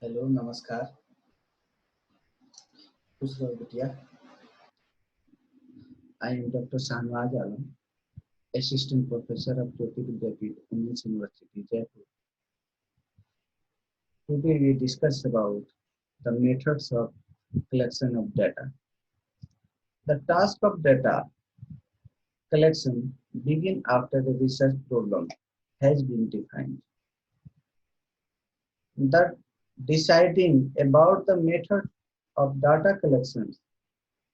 Hello नमस्कार। खुश रहो बिटिया। I am doctor Shahnawaz Alam, assistant professor of Jyoti Vidyapeeth women's university Jaipur. Today we discuss about the methods of collection of data. The task of data collection begin after the research problem has been defined. The deciding about the method of data collection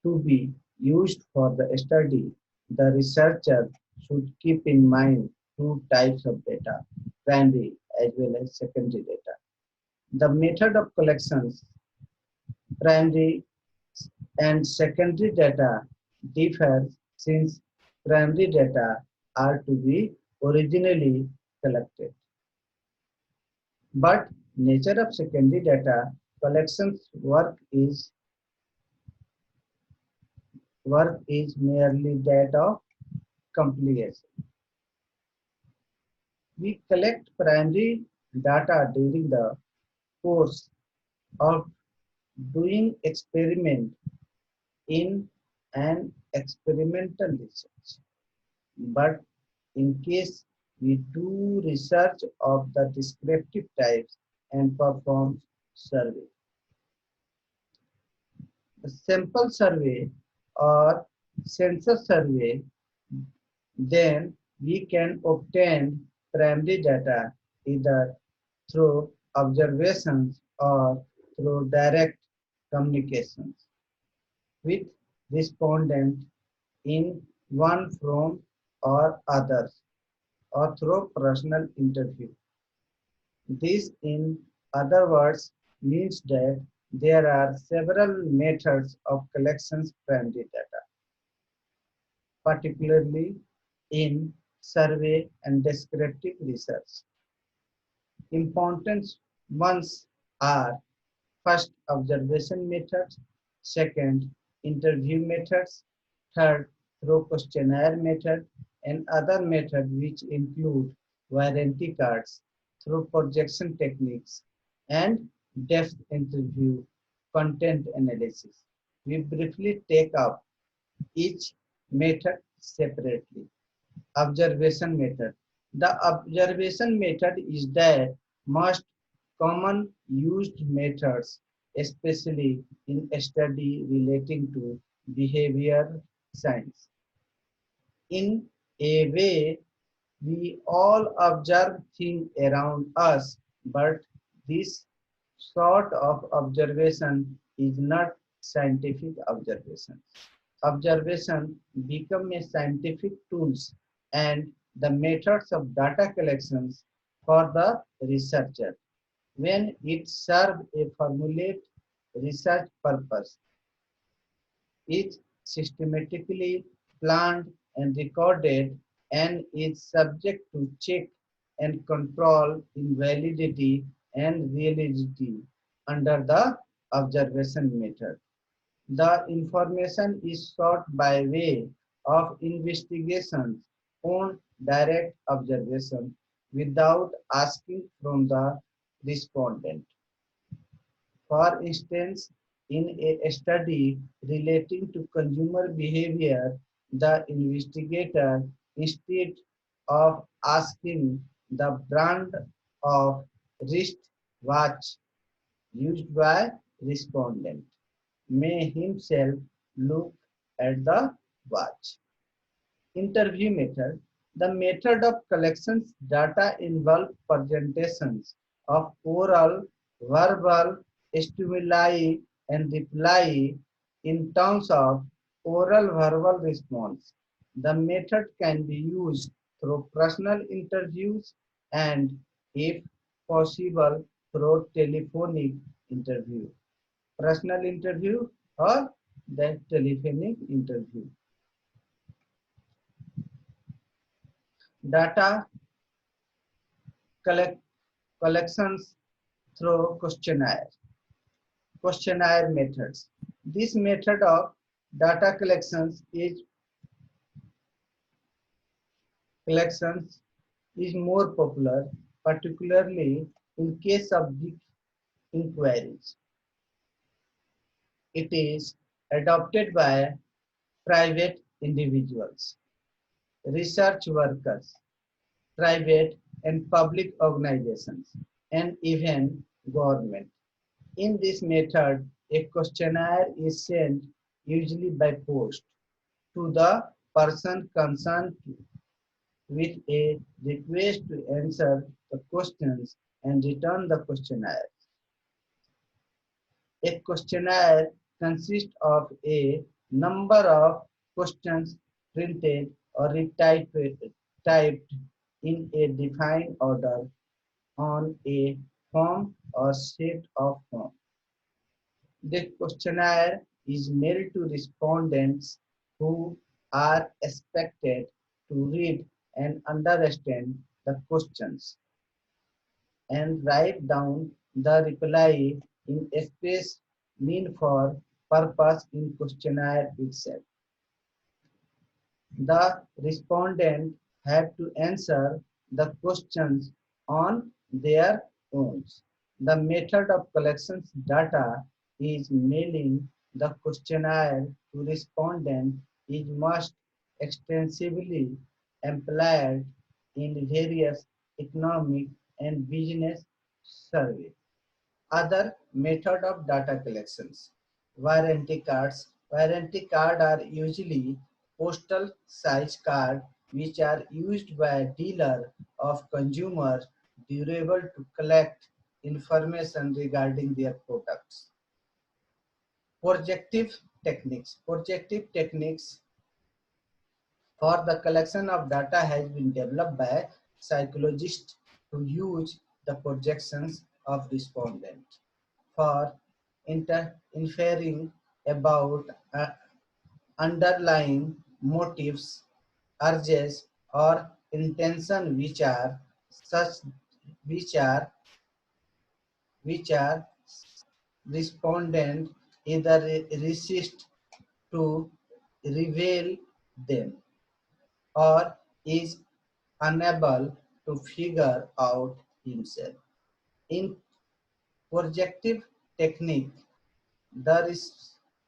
to be used for the study, the researcher should keep in mind two types of data, primary as well as secondary data. The method of collections, primary and secondary data differ since primary data are to be originally collected. But nature of secondary data collections work is merely that of compilation. We collect primary data during the course of doing experiment in an experimental research. But in case we do research of the descriptive types and perform survey. The sample survey or census survey, then we can obtain primary data either through observations or through direct communications with respondent in one form or others or through personal interview. This, in other words, means that there are several methods of collections primary data, particularly in survey and descriptive research. Important ones are first, observation methods; second, interview methods; third, through questionnaire method; and other methods which include warranty cards, through projection techniques, and depth interview content analysis. We briefly take up each method separately. Observation method. The observation method is the most common used methods, especially in study relating to behavior science. In a way, we all observe things around us, but this sort of observation is not scientific observation. Observation become a scientific tools and the methods of data collections for the researcher when it serves a formulate research purpose. Is systematically planned and recorded and is subject to check and control in validity and reliability under the observation method. The information is sought by way of investigations on direct observation without asking from the respondent. For instance, in a study relating to consumer behavior, the investigator, instead of asking the brand of wrist watch used by respondent, may himself look at the watch. Interview method. The method of collections data involve presentations of oral, verbal stimuli and reply in terms of oral verbal response. The method can be used through personal interviews and, if possible, through telephonic interview. Personal interview or the telephonic interview. Data collect, collections through questionnaire methods. This method of data collections is more popular, particularly in case of big inquiries. It is adopted by private individuals, research workers, private and public organizations, and even government. In this method, a questionnaire is sent usually by post to the person concerned with a request to answer the questions and return the questionnaire. A questionnaire consists of a number of questions printed or typed in a defined order on a form or set of forms. The questionnaire is mailed to respondents who are expected to read and understand the questions and write down the reply in a space meant for purpose in questionnaire itself. The respondent have to answer the questions on their own. The method of collection data is mailing the questionnaire to respondent is most extensively employed in various economic and business surveys. Other method of data collections. Warranty cards. Warranty cards are usually postal size cards which are used by a dealer of consumer durable to collect information regarding their products. Projective techniques. Projective techniques for the collection of data has been developed by psychologists to use the projections of respondents for inferring about underlying motives, urges, or intention such which are which are respondent either resist to reveal them or is unable to figure out himself. In projective technique, the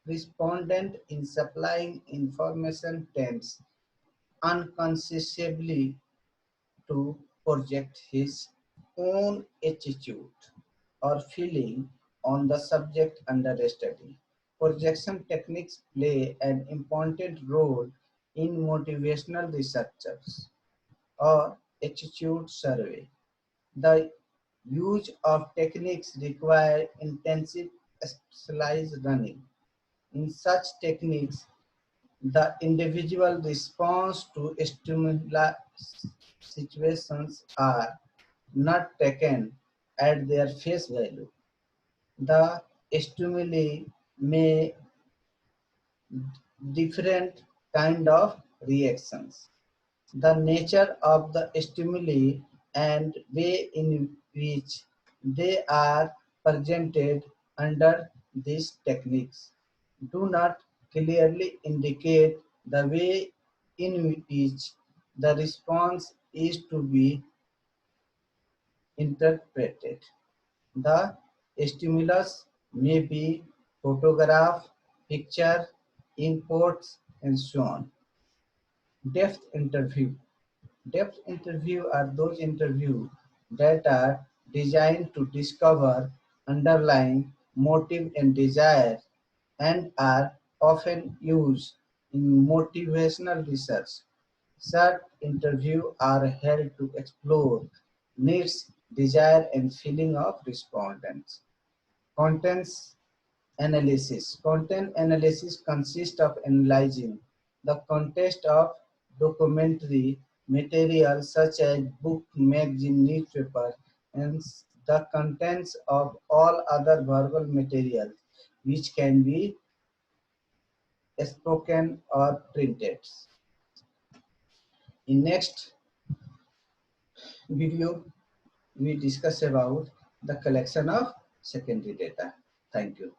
respondent in supplying information tends unconsciously to project his own attitude or feeling on the subject under study. Projection techniques play an important role in motivational researchers or attitude survey. The use of techniques require intensive specialized learning. In such techniques, the individual response to stimuli situations are not taken at their face value. The stimuli may different kind of reactions. The nature of the stimuli and way in which they are presented under these techniques do not clearly indicate the way in which the response is to be interpreted. The stimulus may be photograph, picture, imports, and so on. Depth interview. Depth interview are those interviews that are designed to discover underlying motive and desire and are often used in motivational research. Such interviews are held to explore needs, desire, and feeling of respondents. Contents analysis. Content analysis consists of analyzing the context of documentary material such as book, magazine, newspaper, and the contents of all other verbal materials which can be spoken or printed. In next video, we discuss about the collection of secondary data. Thank you.